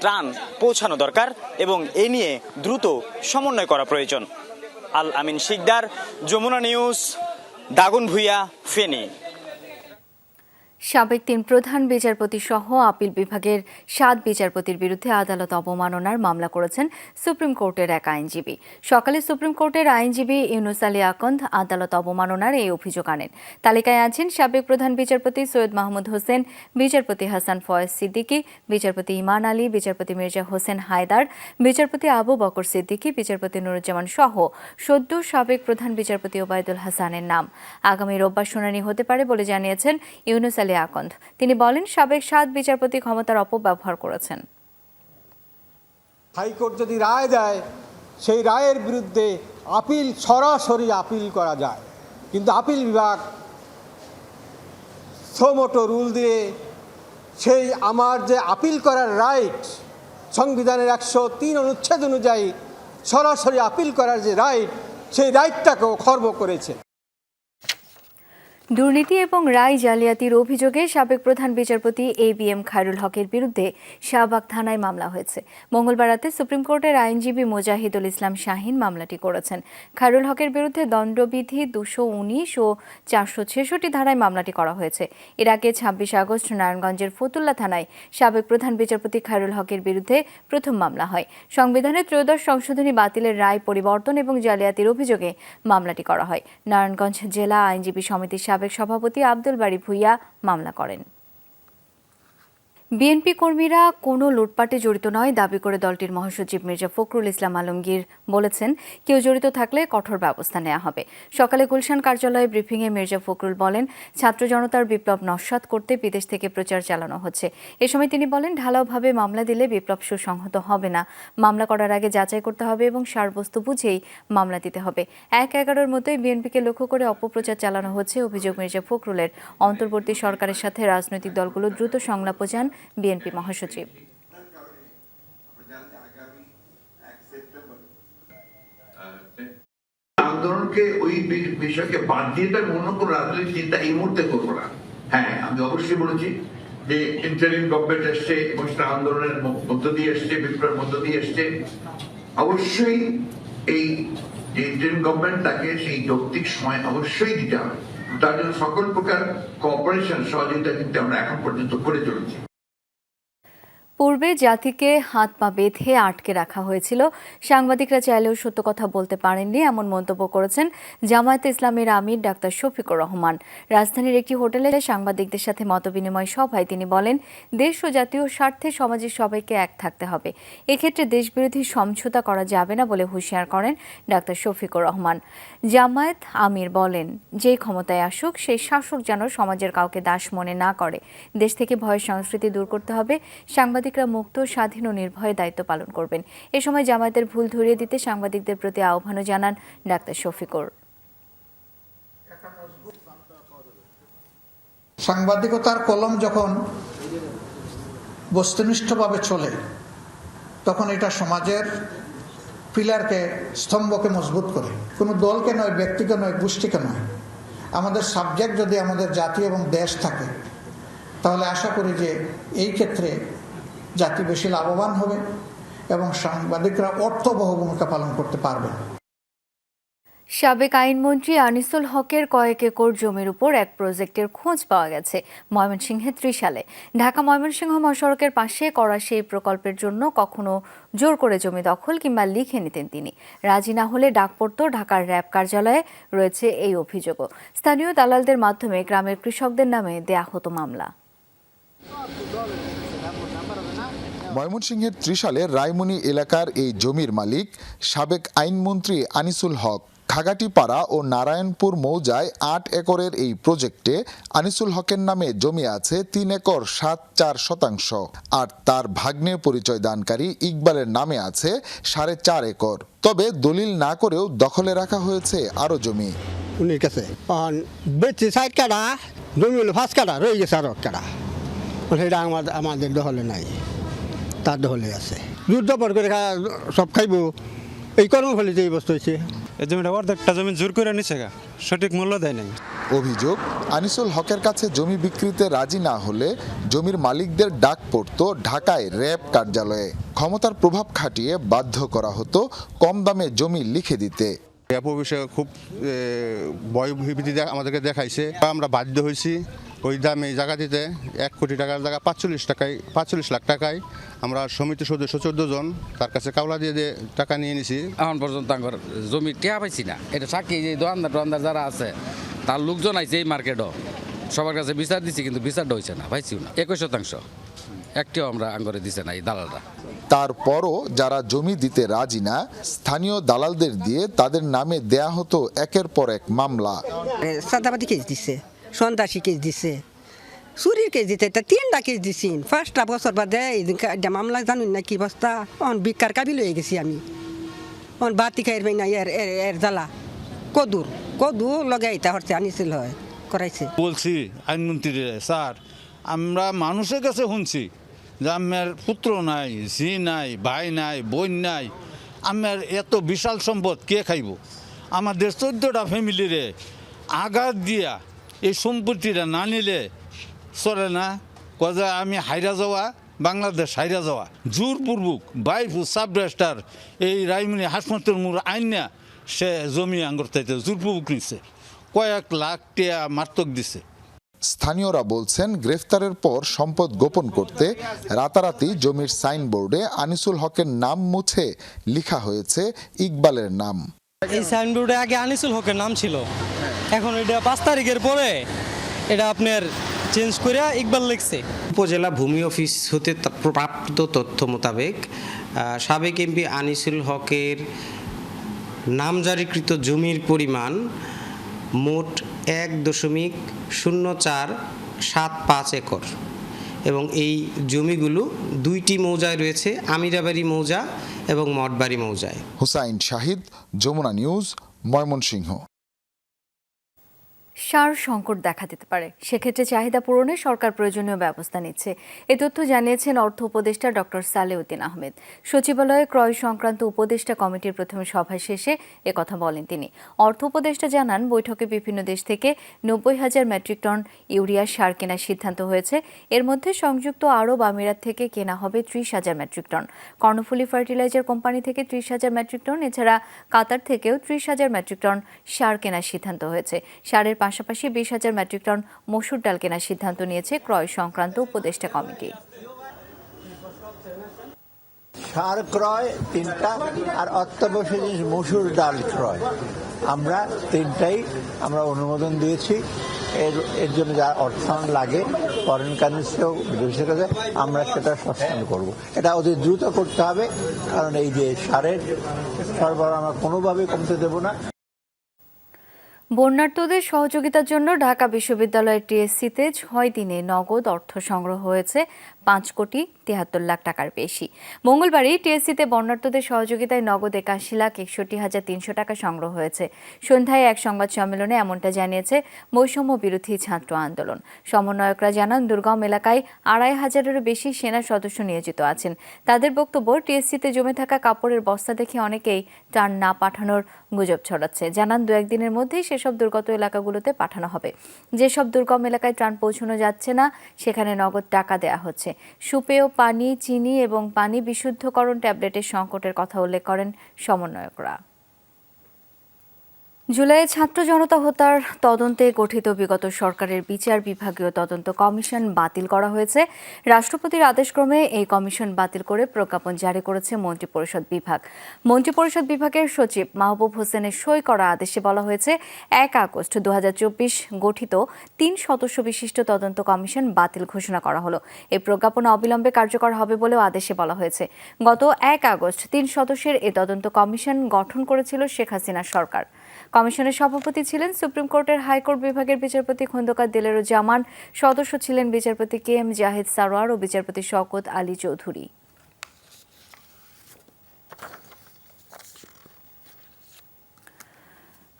ত্রাণ পৌঁছানো দরকার এবং এ নিয়ে দ্রুত সমন্বয় করা প্রয়োজন। আল আমিন শিকদার, যমুনা নিউজ, দাগনভূঞা, ফেনী। সাবেক 3 প্রধান বিচারপতি সহ আপিল বিভাগের 7 বিচারপতির বিরুদ্ধে আদালত অবমাননার মামলা করেছেন সুপ্রিম কোর্টের এক আইনজীবী। সকালে সুপ্রিম কোর্টের আইনজীবী ইউনুস আলী আকন্দ আদালত অবমাননার এই অভিযোগ আনেন। তালিকায় আছেন সাবেক প্রধান বিচারপতি সৈয়দ মাহমুদ হোসেন, বিচারপতি হাসান ফয়েজ সিদ্দিকী, বিচারপতি ইমান আলী, বিচারপতি মির্জা হোসেন হায়দার, বিচারপতি আবু বকর সিদ্দিকী, বিচারপতি নুরুজ্জামান সহ সদ্য সাবেক প্রধান বিচারপতি ওবায়দুল হাসানের নাম। আগামী রোববার শুনানি হতে পারে বলে জানিয়েছেন ইউনুস আলী আকন্দ। তিনি বলেন, সাবেক 7 বিচারপতি ক্ষমতার অপব্যবহার করেছেন। হাইকোর্ট যদি রায় দেয়, সেই রায়ের বিরুদ্ধে সরাসরি আপিল করা যায়, কিন্তু আপিল বিভাগ সোমোটো রুল দিয়ে সেই আমার যে আপিল করার রাইট, সংবিধানের 103 অনুচ্ছেদ অনুযায়ী সরাসরি আপিল করার যে রাইট, সেই রাইটটাকেও খর্ব করেছে। দুর্নীতি এবং রায় জালিয়াতির অভিযোগে সাবেক প্রধান বিচারপতি ABM খায়রুল হকের বিরুদ্ধে শাহবাগ থানায় মামলা হয়েছে। মঙ্গলবার রাতে সুপ্রিম কোর্টের আইনজীবী মোজাহিদুল ইসলাম শাহিন মামলাটি করেছেন। খায়রুল হকের বিরুদ্ধে দণ্ডবিধি 219 ও 466 ধারায় মামলাটি করা হয়েছে। এর আগে 26 আগস্ট নারায়ণগঞ্জের ফতুল্লা থানায় সাবেক প্রধান বিচারপতি খায়রুল হকের বিরুদ্ধে প্রথম মামলা হয়। সংবিধানের 13 সংশোধনী বাতিলের রায় পরিবর্তন এবং জালিয়াতির অভিযোগে মামলাটি করা হয়। নারায়ণগঞ্জ জেলা আইনজীবী সমিতির সাবেক সভাপতি আব্দুল বারী ভূঁইয়া মামলা করেন। বিএনপি কর্মীরা কোনো লুটপাটে জড়িত নয় দাবি করে দলটির মহাসচিব মির্জা ফখরুল ইসলাম আলমগীর বলেছেন, কেউ জড়িত থাকলে কঠোর ব্যবস্থা নেওয়া হবে। সকালে গুলশান কার্যালয়ে ব্রিফিংয়ে মির্জা ফখরুল বলেন, ছাত্র জনতার বিপ্লব নস্যাৎ করতে বিদেশ থেকে প্রচার চালানো হচ্ছে। এ সময় তিনি বলেন, ঢালাওভাবে মামলা দিলে বিপ্লব সুসংহত হবে না। মামলা করার আগে যাচাই করতে হবে এবং সারবস্তু বুঝেই মামলা দিতে হবে। 1-11-র মতোই বিএনপিকে লক্ষ্য করে অপপ্রচার চালানো হচ্ছে অভিযোগ মির্জা ফখরুলের। অন্তর্বর্তী সরকারের সাথে রাজনৈতিক দলগুলো দ্রুত সংলাপে যান বিএনপি মহাসচিব। আন্দোলনকে ওই বিষয়কে বাদ দিয়ে তার অন্য কোনো রাজনৈতিক চিন্তা এই মুহূর্তে করবো না। হ্যাঁ, আমি অবশ্যই বলেছি যে ইন্টারিম গভর্নমেন্ট এসছে এবং সেটা আন্দোলনের মধ্য দিয়ে এসছে, বিপ্লবের মধ্য দিয়ে এসছে। অবশ্যই এই যে ইন্টারিম গভর্নমেন্ট, তাকে সেই যৌক্তিক সময় অবশ্যই দিতে হবে। তার জন্য সকল প্রকার কোঅপারেশন, সহযোগিতা কিন্তু আমরা এখন পর্যন্ত করে চলেছি। পূর্বে জাতিকে হাত পা বেঁধে আটকে রাখা হয়েছিল, সাংবাদিকরা চাইলেও সত্য কথা বলতে পারেননি, এমন মন্তব্য করেছেন জামায়াতে ইসলামীর আমির ডাক্তার শফিকুর রহমান। রাজধানীর একটি হোটেলে সাংবাদিকদের সাথে মতবিনিময় সভায় তিনি বলেন, দেশ ও জাতীয় স্বার্থে সমাজের সবাইকে এক থাকতে হবে। এক্ষেত্রে দেশবিরোধী সমঝোতা করা যাবে না বলে হুঁশিয়ার করেন ডাক্তার শফিকুর রহমান। জামায়াত আমির বলেন, যে ক্ষমতায় আসুক সেই শাসক যেন সমাজের কাউকে দাস মনে না করে। দেশ থেকে ভয়ের সংস্কৃতি দূর করতে হবে। সাংবাদিকরা মুক্ত, স্বাধীন ও নির্ভয়ে দায়িত্ব পালন করবেন। এ সময় জামায়াতের ভুল ধরিয়ে দিতে সাংবাদিকদের প্রতি আহ্বানও জানান ডাক্তার শফিকুর। সাংবাদিকতার কলম যখন বস্তুনিষ্ঠভাবে চলে, তখন এটা সমাজের পিলারকে, স্তম্ভকে মজবুত করে। কোনো দলকে নয়, ব্যক্তিকে নয়, গোষ্ঠীকে নয়। আমাদের সাবজেক্ট যদি আমাদের জাতি এবং দেশ থাকে, তাহলে আশা করি যে এই ক্ষেত্রে জাতি বেশি লাভবান হবে এবং সাংবাদিকরা অর্থবহ ভূমিকা পালন করতে পারবেন। সাবেক আইনমন্ত্রী আনিসুল হকের কয়েক একর জমির উপর এক প্রজেক্টের খোঁজ পাওয়া গেছে ময়মনসিংহের ত্রিশালে। ঢাকা ময়মনসিংহ মহাসড়কের পাশে করা সেই প্রকল্পের জন্য কখনো জোর করে জমি দখল কিংবা লিখে নিতেন তিনি। রাজি না হলে ডাক পড়ত ঢাকার র্যাব কার্যালয়ে, রয়েছে এই অভিযোগও। স্থানীয় দালালদের মাধ্যমে গ্রামের কৃষকদের নামে দেয়া হতো মামলা। ময়মনসিংহের ত্রিশালে রায়মনি এলাকার এই জমির মালিক সাবেক আইনমন্ত্রী আনিসুল হক। খাগাটিপাড়া ও নারায়ণপুর মৌজায় ৮ একরের এই প্রজেক্টে আনিসুল হকের নামে জমি আছে ৩ একর ৭.৪%, আর তার ভাগ্নে পরিচয় দানকারী ইকবালের নামে আছে ৪.৫ একর। তবে দলিল না করেও দখলে রাখা হয়েছে আরো জমি। উনির কাছে বেচে ৬০ কাঠা জমি হলো ৫ কাঠা, রয়ে গেছে আরো কাঠা, সেটা আমাদের দখলে নাই, তার দখলে আছে। যুদ্ধ পর করে সব খাইব, এই কর্মফলে এই বস্তু হয়েছে। এই জমিটা অর্ধেকটা জমি জোর করে নিচ্ছে, সঠিক মূল্য দেয় নাই। অভিযোগ, আনিসুল হকের কাছে জমি বিক্রিতে রাজি না হলে জমির মালিকদের ডাক পড়তো ঢাকায় র্যাব কার্যালয়ে। ক্ষমতার প্রভাব খাটিয়ে বাধ্য করা হতো কম দামে জমি লিখে দিতে। র্যাব অফিসে খুব ভয়ভীতি আমাদেরকে দেখাইছে, আমরা বাধ্য হয়েছি ওই দামে জায়গা দিতে। ১ কোটি টাকার জায়গা ৪৫ লাখ টাকায় আমরা সমিতি সদস্য ১৪ জন তার কাছে কাওলা দিয়ে টাকা নিয়ে নিছি। এখন পর্যন্ত আমার জমি টেয়া পাইছি না। এটা সাক্ষী যে দোকানদার যারা আছে তার লোকজন আইছে এই মার্কেটও, সবার কাছে বিচার দিছি, কিন্তু বিচারটা হয়েছে না, পাইছিও না। ২১% একটিও আমরা আঙ্গরে দিছে না এই দালালরা। তারপরও যারা জমি দিতে রাজি না, স্থানীয় দালালদের দিয়ে তাদের নামে দেয়া হতো একের পর এক মামলা। সাদাবাদী কেস দিছে, সন্ত্রাসী কেস দিছে, চুরির কেস দিতে ৩টা কেস দিছি। ফার্স্টটা বছর বাদে মামলা জানুন না কি বস্তা, ভিক্ষার কাবিল হয়ে গেছি আমি। বাতি খাইর না এর জ্বালা কদুর লগে এটা হচ্ছে আনিছিল হয় করাইছে। বলছি আইনমন্ত্রী স্যার, আমরা মানুষের কাছে শুনছি যে আমার পুত্র নাই, ঝি নাই, ভাই নাই, বোন নাই, আমার এত বিশাল সম্পদ কে খাইব? আমাদের ১৪টা ফ্যামিলিরে আঘাত দিয়া এই সম্পত্তিটা না নিলে চলে না। কজা আমি হাইরা যাওয়া, বাংলাদেশ হাইরা যাওয়া, জোরপূর্বক বাইফু সাব রেজিস্ট্রার এই রায়মনি হাসপাতাল মোড় আইনা সে জমি আঙ্গরতাইতে জোরপূর্বক নিচ্ছে, কয়েক লাখ টাকা মারতক দিছে। স্থানীয়রা বলছেন, গ্রেফতারের পর সম্পদ গোপন করতে রাতারাতি জমির সাইনবোর্ডে আনিসুল হকের নাম মুছে লেখা হয়েছে ইকবালের নাম। এই সাইনবোর্ডে আগে আনিসুল হকের নাম ছিল, এখন এটা ৫ তারিখের পরে এটা আপনার চেঞ্জ করে ইকবাল লিখছে। উপজেলা ভূমি অফিস হতে প্রাপ্ত তথ্য মোতাবেক সাবেক এমপি আনিসুল হকের নামজারিকৃত জমির পরিমাণ মোট ১.0475 একর এবং এই জমিগুলো ২টি মৌজায় রয়েছে, আমিরাবাড়ি মৌজা এবং মঠবাড়ি মৌজায়। হুসাইন শাহিদ, যমুনা নিউজ, ময়মনসিংহ। সার সংকট দেখা দিতে পারে, সেক্ষেত্রে চাহিদা পূরণে সরকার প্রয়োজনীয় ব্যবস্থা নিচ্ছে। এ তথ্য জানিয়েছেন অর্থ উপদেষ্টা ডক্টর সালেউদ্দিন আহমেদ। সচিবালয়ে ক্রয় সংক্রান্ত উপদেষ্টা কমিটির প্রথম সভা শেষে একথা বলেন তিনি। অর্থ উপদেষ্টা জানান, বৈঠকে বিভিন্ন দেশ থেকে ৯০,০০০ মেট্রিক টন ইউরিয়া সার কেনার সিদ্ধান্ত হয়েছে। এর মধ্যে সংযুক্ত আরব আমিরাত থেকে কেনা হবে ৩০,০০০ metric ton, Karnaphuli fertiliser company থেকে ৩০,০০০ মেট্রিক টন, এছাড়া কাতার থেকেও ৩০,০০০ মেট্রিক টন সার কেনার সিদ্ধান্ত হয়েছে। সারের পাশাপাশি ২০,০০০ মেট্রিক টন মসুর ডাল কেনার সিদ্ধান্ত নিয়েছে ক্রয় সংক্রান্ত উপদেষ্টা কমিটি। সার ক্রয় ৩টা আর অত্যাবশ্যক জিনিস মসুর ডাল ক্রয়, আমরা ৩টাই আমরা অনুমোদন দিয়েছি। এর জন্য যা অর্থায়ন লাগে ফরেন কারেন্সি হোক, বিদেশের কাছে, আমরা সেটা সচেতন করব। এটা অতি দ্রুত করতে হবে, কারণ এই যে সারের সরবরাহ আমরা কোনোভাবেই কমতে দেব না। বন্যার্তদের সহযোগিতার জন্য ঢাকা বিশ্ববিদ্যালয়ের টিএসসিতে ৬ দিনে নগদ অর্থ সংগ্রহ হয়েছে ৫,৭৩,০০,০০০ টাকার বেশি। মঙ্গলবারই টিএসসিতে বন্যার্তদের সহযোগিতায় নগদ ৮১,৬১,৩০০ টাকা সংগ্রহ হয়েছে। সন্ধ্যায় এক সংবাদ সম্মেলনে এমনটা জানিয়েছে বৈষম্য বিরোধী ছাত্র আন্দোলন। সমন্বয়করা জানান, দুর্গম এলাকায় ২৫০০-এরও বেশি সেনা সদস্য নিয়োজিত আছেন। তাদের বক্তব্য, টিএসসিতে জমে থাকা কাপড়ের বস্তা দেখে অনেকেই ত্রাণ না পাঠানোর গুজব ছড়াচ্ছে। জানান, ২-১ দিনের মধ্যেই সেসব দুর্গত এলাকাগুলোতে পাঠানো হবে। যেসব দুর্গম এলাকায় ত্রাণ পৌঁছানো যাচ্ছে না, সেখানে নগদ টাকা দেয়া হচ্ছে। সুপেয় পানি, চিনি এবং পানি বিশুদ্ধকরণ ট্যাবলেটের সংকটের কথা উল্লেখ করেন সমন্বয়করা। জুলাইয়ে ছাত্র জনতা হত্যার তদন্তে গঠিত বিগত সরকারের বিচার বিভাগীয় তদন্ত কমিশন বাতিল করা হয়েছে। রাষ্ট্রপতির আদেশক্রমে এই কমিশন বাতিল করে প্রজ্ঞাপন জারি করেছে মন্ত্রিপরিষদ বিভাগ। মন্ত্রিপরিষদ বিভাগের সচিব মাহবুব হোসেনের সই করা আদেশে বলা হয়েছে 1 আগস্ট 2024 গঠিত 3 সদস্য বিশিষ্ট তদন্ত কমিশন বাতিল ঘোষণা করা হলো। এই প্রজ্ঞাপন অবিলম্বে কার্যকর হবে বলেও আদেশে বলা হয়েছে। গত 1 আগস্ট 3 সদস্যের এই তদন্ত কমিশন গঠন করেছিল শেখ হাসিনা সরকার। কমিশনের সভাপতি ছিলেন সুপ্রিম কোর্টের হাইকোর্ট বিভাগের বিচারপতি খন্দকার দিলেরুজ্জামান, সদস্য ছিলেন বিচারপতি KM জাহিদ সারোয়ার ও বিচারপতি শওকত আলী চৌধুরী।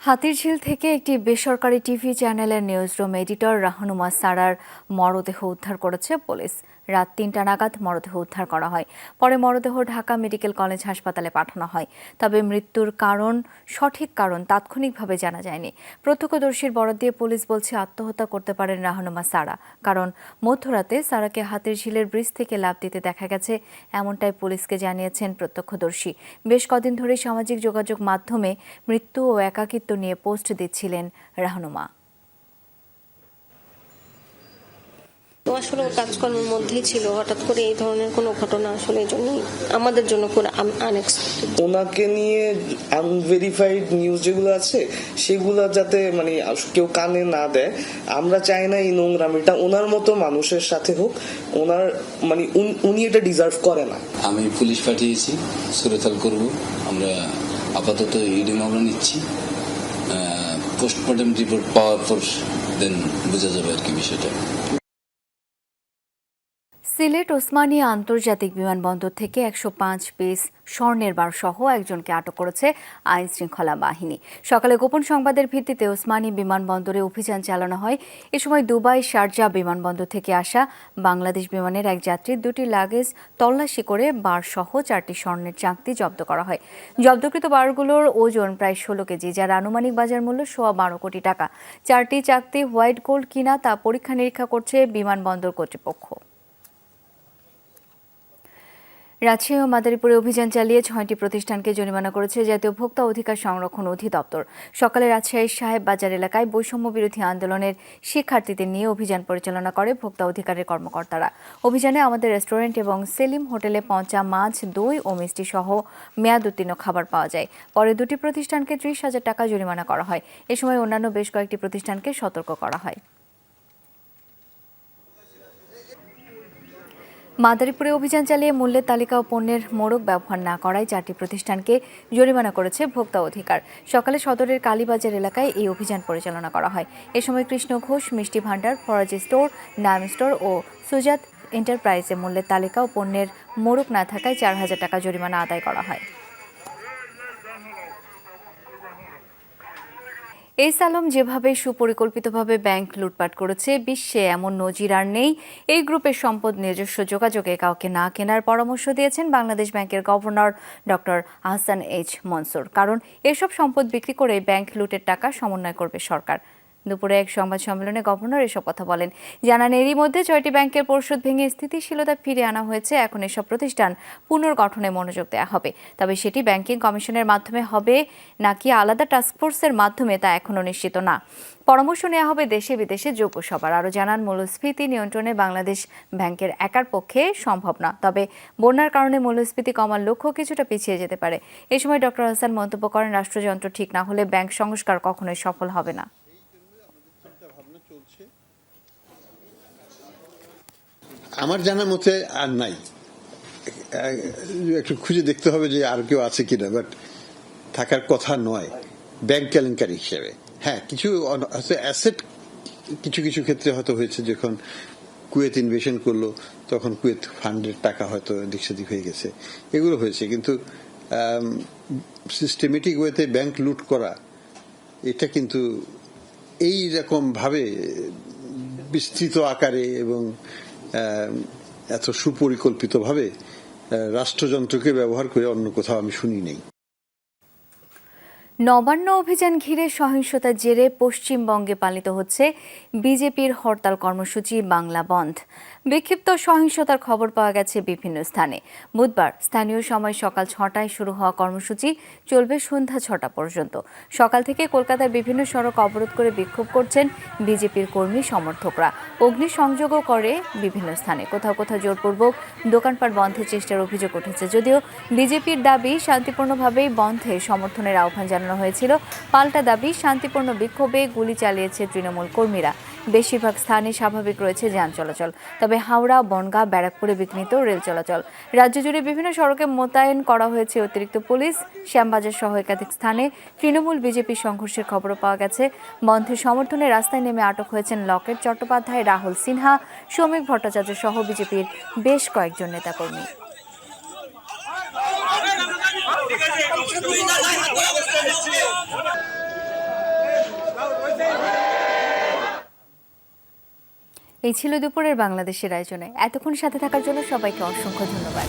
হাতিরঝিল থেকে একটি বেসরকারি টিভি চ্যানেলের নিউজরুম এডিটর রাহনুমা সারার মরদেহ উদ্ধার করেছে পুলিশ। রাত 3টা নাগাদ মরদেহ উদ্ধার করা হয়। পরে মরদেহ ঢাকা মেডিকেল কলেজ হাসপাতালে পাঠানো হয়। তবে মৃত্যুর সঠিক কারণ তাৎক্ষণিকভাবে জানা যায়নি। প্রত্যক্ষদর্শীর বরাত দিয়ে পুলিশ বলছে আত্মহত্যা করতে পারেন রাহনুমা সারা, কারণ মধ্যরাতে সারাকে হাতিরঝিলের ব্রিজ থেকে লাফ দিতে দেখা গেছে, এমনটাই পুলিশকে জানিয়েছেন প্রত্যক্ষদর্শী। বেশ কদিন ধরে সামাজিক যোগাযোগ মাধ্যমে মৃত্যু ও একাকিত্ব নিয়ে পোস্ট দিচ্ছিলেন রাহনুমা। তো আসলে কাজকর্মের মধ্যেই ছিল, হঠাৎ করে এই ধরনের কোনো ঘটনা আসলে এই জন্যই আমাদের জন্য পুরো আনএক্সপেক্টেড। ওনাকে নিয়ে আনভেরিফাইড নিউজ যেগুলো আছে সেগুলো যাতে মানে কেউ কানে না দেয়, আমরা চাই না এই নোংরামিটা ওনার মতো মানুষের সাথে হোক। ওনার মানে উনি এটা ডিজার্ভ করে না। আমি পুলিশ পাঠিয়েছি, সুরতাল করব। আমরা আপাতত ইডি মামলা নিচ্ছি, পোস্টমর্টম রিপোর্ট পাওয়ার পর দেন বোঝা যাবে আর কি বিষয়টা। সিলেট ওসমানিয়া আন্তর্জাতিক বিমানবন্দর থেকে 105 পিস স্বর্ণের বার সহ একজনকে আটক করেছে আইন শৃঙ্খলা বাহিনী। সকালে গোপন সংবাদের ভিত্তিতে ওসমানী বিমানবন্দরে অভিযান চালানো হয়। এ সময় দুবাই শারজা বিমানবন্দর থেকে আসা বাংলাদেশ বিমানের এক যাত্রীর 2টি লাগেজ তল্লাশি করে বার সহ 4টি স্বর্ণের চাকতি জব্দ করা হয়। জব্দকৃত বারগুলোর ওজন প্রায় 16 কেজি, যার আনুমানিক বাজার মূল্য 12.25 কোটি টাকা। 4টি চাকতি হোয়াইট গোল্ড কিনা তা পরীক্ষা নিরীক্ষা করছে বিমানবন্দর কর্তৃপক্ষ। রাজশাহী ও মাদারীপুরে অভিযান চালিয়ে 6টি প্রতিষ্ঠানকে জরিমানা করেছে জাতীয় ভোক্তা অধিকার সংরক্ষণ অধিদপ্তর। সকালে রাজশাহীর সাহেব বাজার এলাকায় বৈষম্য বিরোধী আন্দোলনের শিক্ষার্থীদের নিয়ে অভিযান পরিচালনা করে ভোক্তা অধিকারের কর্মকর্তারা। অভিযানে আমাদের রেস্টুরেন্ট এবং সেলিম হোটেলে পচা মাছ, দই ও মিষ্টি সহ মেয়াদ উত্তীর্ণ খাবার পাওয়া যায়। পরে 2টি প্রতিষ্ঠানকে 30,000 টাকা জরিমানা করা হয়। এ সময় অন্যান্য বেশ কয়েকটি প্রতিষ্ঠানকে সতর্ক করা হয়। মাদারীপুরে অভিযান চালিয়ে মূল্যের তালিকা ও পণ্যের মোড়ক ব্যবহার না করায় 4টি প্রতিষ্ঠানকে জরিমানা করেছে ভোক্তা অধিকার। সকালে সদরের কালীবাজার এলাকায় এই অভিযান পরিচালনা করা হয়। এ সময় কৃষ্ণ ঘোষ মিষ্টি ভান্ডার, ফরাজি স্টোর, নাম স্টোর ও সুজাত এন্টারপ্রাইজে মূল্যের তালিকা ও পণ্যের মোড়ক না থাকায় 4,000 টাকা জরিমানা আদায় করা হয়। এই সালম যেভাবে সুপরিকল্পিতভাবে ব্যাংক লুটপাট করেছে, বিশ্বে এমন নজির আর নেই। এই গ্রুপের সম্পদ নিজস্ব যোগাযোগে কাউকে না কেনার পরামর্শ দিয়েছেন বাংলাদেশ ব্যাংকের governor doctor Ahsan H Mansur. কারণ এসব সম্পদ বিক্রি করে ব্যাংক লুটের টাকা সমন্বয় করবে সরকার। দুপুরে এক সংবাদ সম্মেলনে গভর্নর এসব কথা বলেন। জানান, এরই মধ্যে 6টি ব্যাংকের পরিশোধ ভেঙে স্থিতিশীলতা ফিরিয়ে আনা হয়েছে। এখন এসব প্রতিষ্ঠান পুনর্গঠনে মনোযোগ দেওয়া হবে। তবে সেটি ব্যাংকিং কমিশনের মাধ্যমে হবে নাকি আলাদা টাস্কফোর্সের মাধ্যমে তা এখনও নিশ্চিত না। পরামর্শ নেওয়া হবে দেশে বিদেশে যোগ্য সবার। আরও জানান, মূল্যস্ফীতি নিয়ন্ত্রণে বাংলাদেশ ব্যাংকের একার পক্ষে সম্ভব না। তবে বন্যার কারণে মূল্যস্ফীতি কমার লক্ষ্য কিছুটা পিছিয়ে যেতে পারে। এ সময় ডক্টর হাসান মন্তব্য করেন, রাষ্ট্রযন্ত্র ঠিক না হলে ব্যাংক সংস্কার কখনোই সফল হবে না। আমার জানার মতে আর নাই, একটু খুঁজে দেখতে হবে যে আর কেউ আছে কিনা, বাট থাকার কথা নয় ব্যাংক কেলেঙ্কারি হিসেবে। হ্যাঁ, কিছু অ্যাসেট কিছু কিছু ক্ষেত্রে হয়তো হয়েছে, যখন কুয়েত ইনভেশন করলো তখন কুয়েত ফান্ডের টাকা হয়তো এদিক সেদিক হয়ে গেছে, এগুলো হয়েছে। কিন্তু সিস্টেমেটিক ওয়েতে ব্যাংক লুট করা, এটা কিন্তু এই রকম ভাবে বিস্তৃত আকারে এবং এত সুপরিকল্পিতভাবে রাষ্ট্রযন্ত্রকে ব্যবহার করে অন্য কোথাও আমি শুনি নেই। নবান্ন অভিযান ঘিরে সহিংসতার জেরে পশ্চিমবঙ্গে পালিত হচ্ছে বিজেপির হরতাল কর্মসূচি বাংলা বন্ধ। বিক্ষিপ্ত সহিংসতার খবর পাওয়া গেছে বিভিন্ন স্থানে। বুধবার স্থানীয় সময় সকাল 6টায় শুরু হওয়া কর্মসূচি চলবে সন্ধ্যা 6টা পর্যন্ত। সকাল থেকে কলকাতার বিভিন্ন সড়ক অবরোধ করে বিক্ষোভ করছেন বিজেপির কর্মী সমর্থকরা। অগ্নিসংযোগও করে বিভিন্ন স্থানে। কোথাও কোথাও জোরপূর্বক দোকানপাট বন্ধের চেষ্টার অভিযোগ উঠেছে। যদিও বিজেপির দাবি শান্তিপূর্ণভাবেই বন্ধে সমর্থনের আহ্বান জানানো হয়েছিল। পাল্টা দাবি শান্তিপূর্ণ বিক্ষোভে গুলি চালিয়েছে তৃণমূল কর্মীরা। বেশিরভাগ স্থানে স্বাভাবিক রয়েছে যান চলাচল, তবে হাওড়া, বনগাঁ, ব্যারাকপুরে বিঘ্নিত রেল চলাচল। রাজ্য জুড়ে বিভিন্ন সড়কে মোতায়েন করা হয়েছে অতিরিক্ত পুলিশ। শ্যামবাজার সহ একাধিক স্থানে তৃণমূল বিজেপি সংঘর্ষের খবরও পাওয়া গেছে। বন্ধের সমর্থনে রাস্তায় নেমে আটক হয়েছেন লকেট চট্টোপাধ্যায়, রাহুল সিনহা, শ্রমিক ভট্টাচার্য সহ বিজেপির বেশ কয়েকজন নেতাকর্মী। এই ছিল দুপুরের বাংলাদেশের আয়োজনে। এতক্ষণ সাথে থাকার জন্য সবাইকে অসংখ্য ধন্যবাদ।